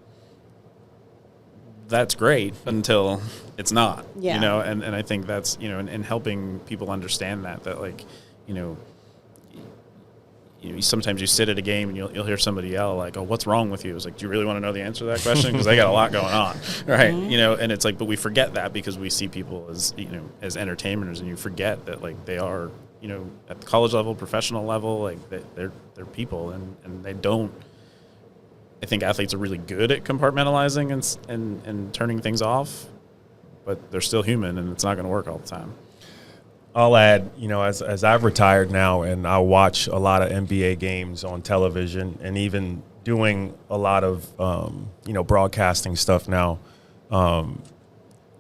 That's great until it's not, and I think that's, and helping people understand that like, sometimes you sit at a game and you'll hear somebody yell like, "Oh, what's wrong with you?" It's like, do you really want to know the answer to that question? Because they got a lot going on, right? Mm-hmm. And it's like, but we forget that because we see people as, as entertainers, and you forget that, like, they are, at the college level, professional level, like, they're people, and they don't. I think athletes are really good at compartmentalizing and turning things off, but they're still human, and it's not going to work all the time. I'll add, as I've retired now, and I watch a lot of NBA games on television, and even doing a lot of, broadcasting stuff now.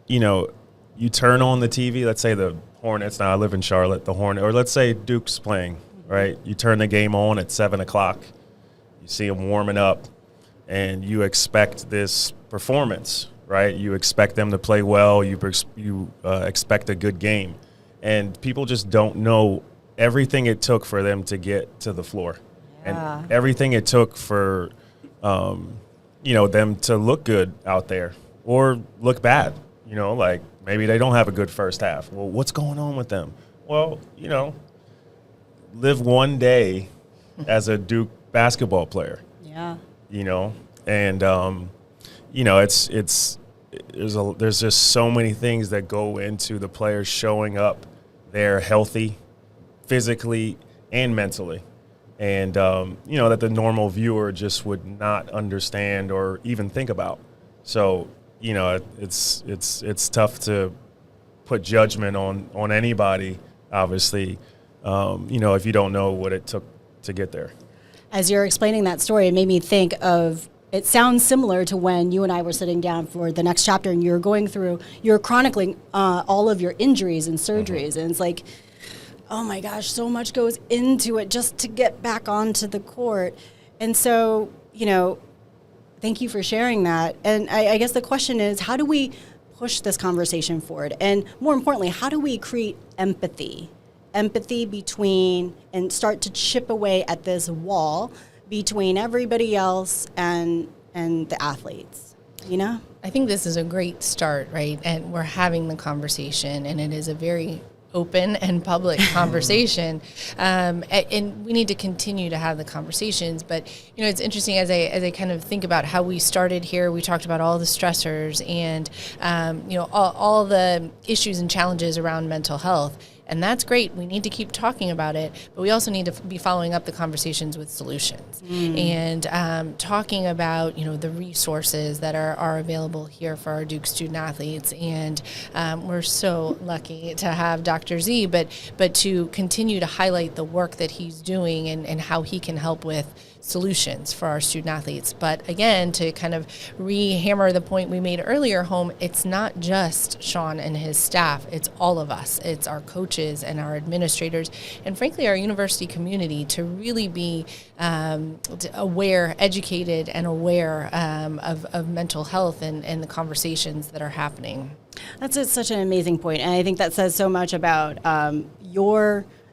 You turn on the TV, let's say the Hornets, now I live in Charlotte, the Hornets, or let's say Duke's playing, right? You turn the game on at 7 o'clock, you see them warming up, and you expect this performance, right? You expect them to play well. You expect a good game. And people just don't know everything it took for them to get to the floor. Yeah. And everything it took for, them to look good out there or look bad. Like maybe they don't have a good first half. Well, what's going on with them? Well, live one day as a Duke basketball player. Yeah. And there's just so many things that go into the players showing up there healthy, physically and mentally, and that the normal viewer just would not understand or even think about. So it's tough to put judgment on anybody, obviously, if you don't know what it took to get there. As you're explaining that story, it made me think of, it sounds similar to when you and I were sitting down for the next chapter and you're chronicling all of your injuries and surgeries. Mm-hmm. And it's like, oh my gosh, so much goes into it just to get back onto the court. And so, Thank you for sharing that. And I guess the question is, how do we push this conversation forward? And more importantly, how do we create empathy? Empathy between, and start to chip away at this wall between everybody else and the athletes, you know? I think this is a great start, right? And we're having the conversation, and it is a very open and public conversation, and we need to continue to have the conversations. But it's interesting as I kind of think about how we started here. We talked about all the stressors and all the issues and challenges around mental health. And that's great. We need to keep talking about it, but we also need to be following up the conversations with solutions and talking about, the resources that are available here for our Duke student athletes. And we're so lucky to have Dr. Z, but to continue to highlight the work that he's doing and how he can help with solutions for our student athletes. But again, to kind of re-hammer the point we made earlier home, it's not just Shawn and his staff, it's all of us. It's our coaches and our administrators and frankly our university community to really be aware, educated and aware of mental health and the conversations that are happening. That's such an amazing point. And I think that says so much about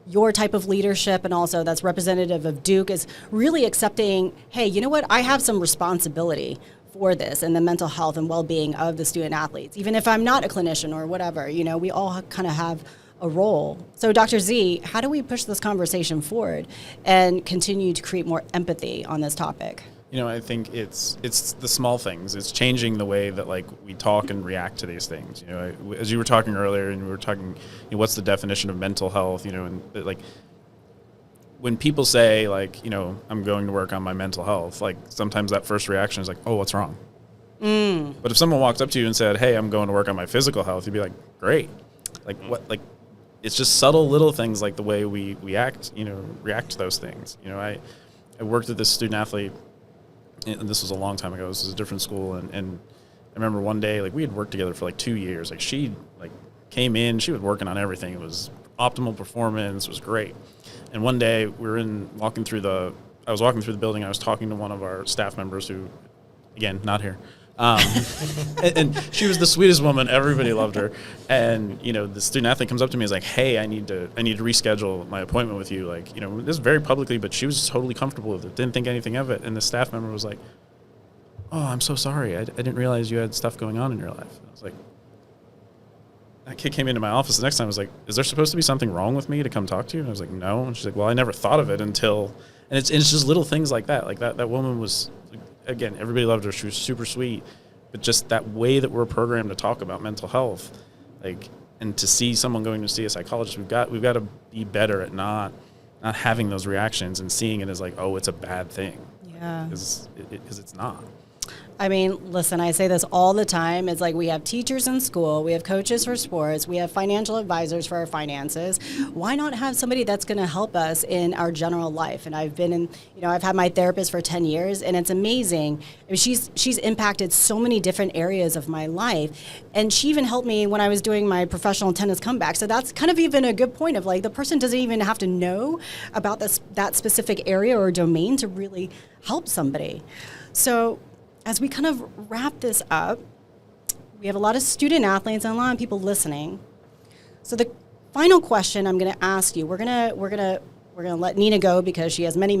your type of leadership, and also that's representative of Duke, is really accepting, hey, you know what, I have some responsibility for this and the mental health and well-being of the student athletes, even if I'm not a clinician or whatever. We all kind of have a role. So Dr. Z, how do we push this conversation forward and continue to create more empathy on this topic? I think it's the small things. It's changing the way that we talk and react to these things. As you were talking earlier, and we were talking, what's the definition of mental health? And when people say I'm going to work on my mental health, sometimes that first reaction is oh, what's wrong? But if someone walked up to you and said, hey, I'm going to work on my physical health, you'd be like, great. What? It's just subtle little things like the way we act, react to those things. I worked with this student athlete. And this was a long time ago. This was a different school, and I remember one day, we had worked together for 2 years. She came in, she was working on everything. It was optimal performance, it was great. And one day we were I was walking through the building. I was talking to one of our staff members who, again, not here. And she was the sweetest woman. Everybody loved her. And the student athlete comes up to me and is like, hey, I need to reschedule my appointment with you. This is very publicly, but she was totally comfortable with it, didn't think anything of it. And the staff member was like, oh, I'm so sorry, I didn't realize you had stuff going on in your life. And I was like, that kid came into my office the next time. I was like, is there supposed to be something wrong with me to come talk to you? And I was like, no. And she's like, well, I never thought of it until, and it's just little things like that. That woman was, again, everybody loved her. She was super sweet, but just that way that we're programmed to talk about mental health, and to see someone going to see a psychologist, we've got to be better at not having those reactions and seeing it as oh, it's a bad thing. Yeah, because it's not. I mean, listen, I say this all the time. It's we have teachers in school, we have coaches for sports, we have financial advisors for our finances. Why not have somebody that's going to help us in our general life? And I've been I've had my therapist for 10 years, and it's amazing. I mean, she's impacted so many different areas of my life. And she even helped me when I was doing my professional tennis comeback. So that's kind of even a good point of the person doesn't even have to know about that specific area or domain to really help somebody. So as we kind of wrap this up, we have a lot of student athletes and a lot of people listening. So the final question I'm going to ask you, we're going to let Nina go because she has many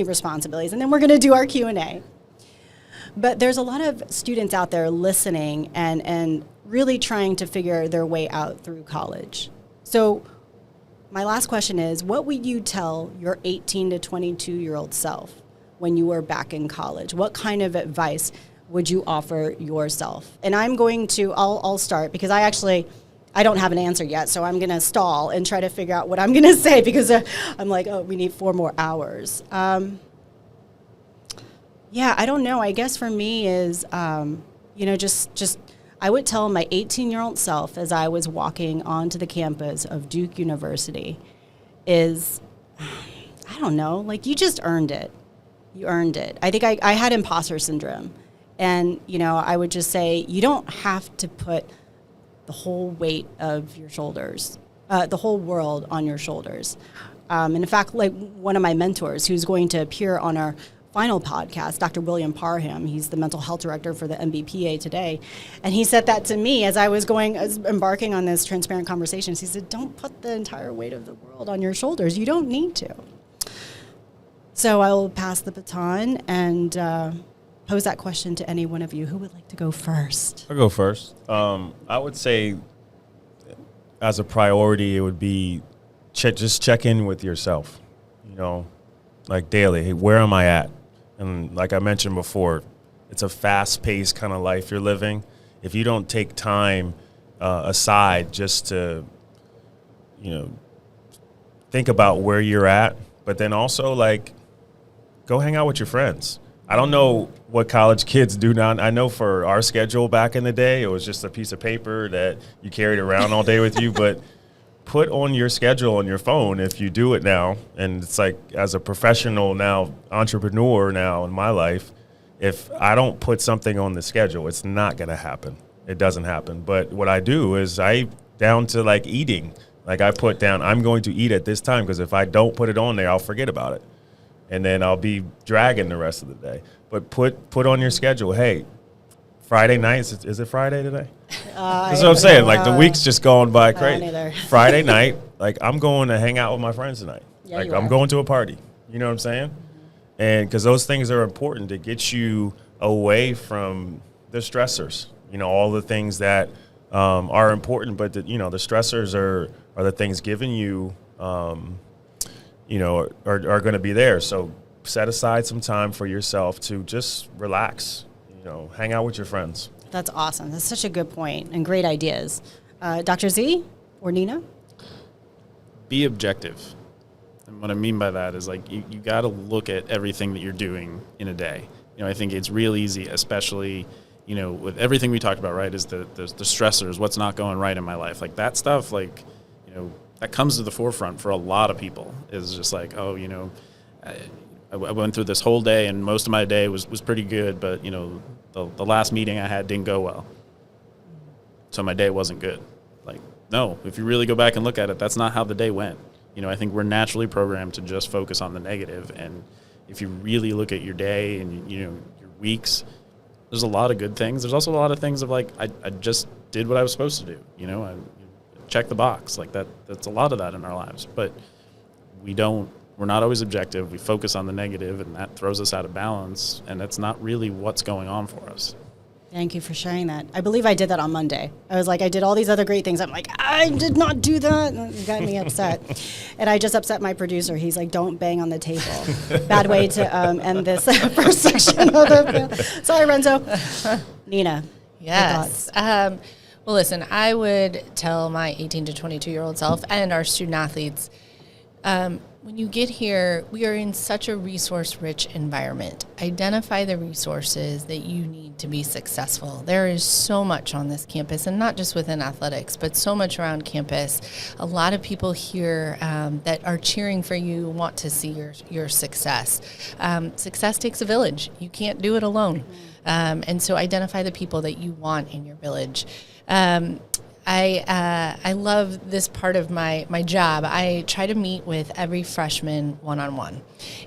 responsibilities, and then we're going to do our Q&A. But there's a lot of students out there listening and really trying to figure their way out through college. So my last question is, what would you tell your 18 to 22-year-old self when you were back in college? What kind of advice would you offer yourself? And I'll start because I don't have an answer yet, so I'm going to stall and try to figure out what I'm going to say because I'm we need 4 more hours. Yeah, I don't know. I guess for me is, just I would tell my 18-year-old self as I was walking onto the campus of Duke University is, I don't know, you just earned it. You earned it. I think I had imposter syndrome. And, I would just say, you don't have to put the whole weight of your shoulders, the whole world on your shoulders. And in fact, one of my mentors who's going to appear on our final podcast, Dr. William Parham. He's the mental health director for the MBPA today. And he said that to me as I was embarking on this transparent conversation. He said, don't put the entire weight of the world on your shoulders. You don't need to. So I will pass the baton and pose that question to any one of you. Who would like to go first? I'll go first. I would say as a priority, it would be just check in with yourself, like daily. Hey, where am I at? And like I mentioned before, it's a fast-paced kind of life you're living. If you don't take time aside just to, think about where you're at, but then also, like, go hang out with your friends. I don't know what college kids do now. I know for our schedule back in the day, it was just a piece of paper that you carried around all day with you, but put on your schedule on your phone if you do it now. And it's like, as a professional now, entrepreneur now in my life, if I don't put something on the schedule, it's not going to happen. It doesn't happen. But what I do is down to like eating, like I put down, I'm going to eat at this time, because if I don't put it on there, I'll forget about it. And then I'll be dragging the rest of the day. But put on your schedule, hey, Friday nights, is it Friday today? That's what I'm saying. Like, the week's just going by crazy. Friday night, like, I'm going to hang out with my friends tonight. Yeah, like, I'm going to a party. You know what I'm saying? And because those things are important to get you away from the stressors, all the things that are important, but, the stressors are the things giving you, are going to be there. So set aside some time for yourself to just relax, hang out with your friends. That's awesome. That's such a good point and great ideas. Dr. Z or Nina? Be objective. And what I mean by that is, like, you got to look at everything that you're doing in a day. I think it's real easy, especially, with everything we talked about, right, is the stressors, what's not going right in my life. Like, that stuff, like, that comes to the forefront for a lot of people. Is just like, oh, I went through this whole day and most of my day was pretty good, but, the last meeting I had didn't go well. So my day wasn't good. Like, no, if you really go back and look at it, that's not how the day went. I think we're naturally programmed to just focus on the negative. And if you really look at your day and, your weeks, there's a lot of good things. There's also a lot of things of, like, I just did what I was supposed to do. I check the box. Like, that's a lot of that in our lives. But we're not always objective. We focus on the negative, and that throws us out of balance, and that's not really what's going on for us. Thank you for sharing that. I believe I did that on Monday. I was like, I did all these other great things. I'm like, I did not do that. And it got me upset. And I just upset my producer. He's like, don't bang on the table. Bad way to end this first section of the Sorry, Renzo. Nina. Yes. Well, listen, I would tell my 18 to 22-year-old self and our student athletes, when you get here, we are in such a resource-rich environment. Identify the resources that you need to be successful. There is so much on this campus, and not just within athletics, but so much around campus. A lot of people here that are cheering for you, want to see your success. Success takes a village. You can't do it alone. And so identify the people that you want in your village. I love this part of my job. I try to meet with every freshman one-on-one.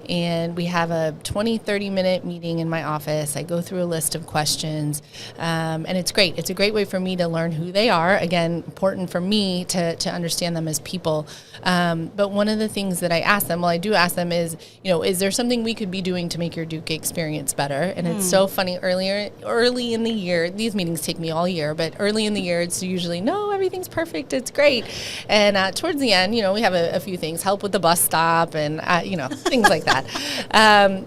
And we have a 20, 30-minute meeting in my office. I go through a list of questions, and it's great. It's a great way for me to learn who they are. Again, important for me to understand them as people. But one of the things that I ask them, I do ask them is there something we could be doing to make your Duke experience better? And it's so funny, early in the year, these meetings take me all year, but early in the year, it's usually, no, everything's perfect, it's great. And towards the end, we have a few things, help with the bus stop and, things like that.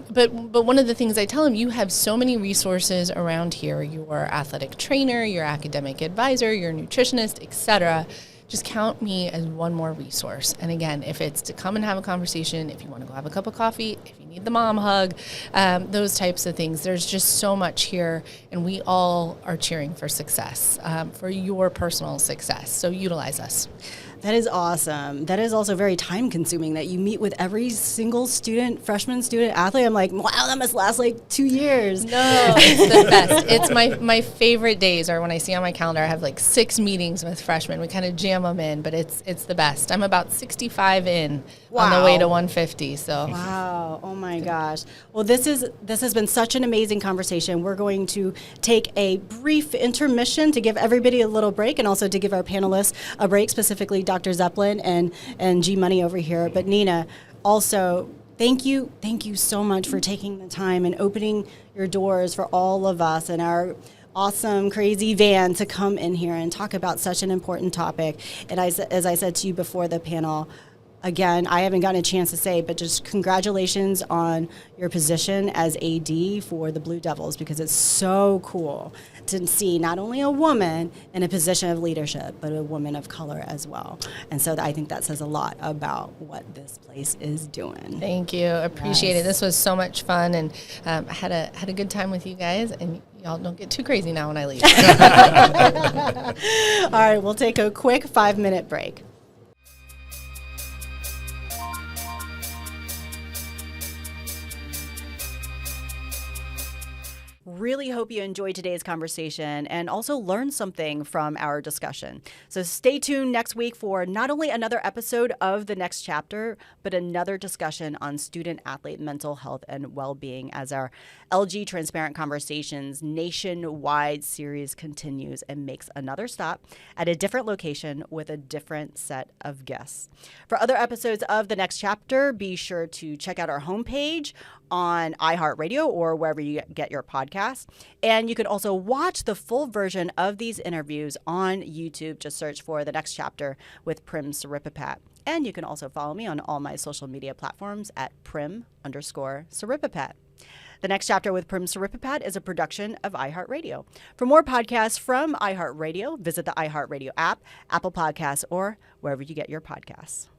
But one of the things I tell them, you have so many resources around here, your athletic trainer, your academic advisor, your nutritionist, etc. Just count me as one more resource. And again, if it's to come and have a conversation, if you want to go have a cup of coffee, if you need the mom hug, those types of things, there's just so much here, and we all are cheering for success, for your personal success. So utilize us. That is awesome. That is also very time consuming that you meet with every single student, freshman student athlete. I'm like, wow, that must last like 2 years. No, it's the best. It's my favorite days are when I see on my calendar I have like 6 meetings with freshmen. We kind of jam them in, but it's the best. I'm about 65 in on the way to 150. So wow, oh my gosh. Well, this has been such an amazing conversation. We're going to take a brief intermission to give everybody a little break and also to give our panelists a break, specifically Dr. Zeplin and G Money over here. But Nina, also, thank you so much for taking the time and opening your doors for all of us and our awesome, crazy van to come in here and talk about such an important topic. And as I said to you before the panel, again, I haven't gotten a chance to say, but just congratulations on your position as AD for the Blue Devils, because it's so cool to see not only a woman in a position of leadership, but a woman of color as well. And so I think that says a lot about what this place is doing. Thank you. Appreciate it. This was so much fun, and I had a good time with you guys, and y'all don't get too crazy now when I leave. All right, we'll take a quick 5-minute break. Really hope you enjoyed today's conversation and also learned something from our discussion. So stay tuned next week for not only another episode of The Next Chapter, but another discussion on student-athlete mental health and well-being as our LG Transparent Conversations nationwide series continues and makes another stop at a different location with a different set of guests. For other episodes of The Next Chapter, be sure to check out our homepage on iHeartRadio or wherever you get your podcasts. And you can also watch the full version of these interviews on YouTube. Just search for The Next Chapter with Prim Siripipat. And you can also follow me on all my social media platforms at Prim_Siripipat. The Next Chapter with Prim Siripipat is a production of iHeartRadio. For more podcasts from iHeartRadio, visit the iHeartRadio app, Apple Podcasts, or wherever you get your podcasts.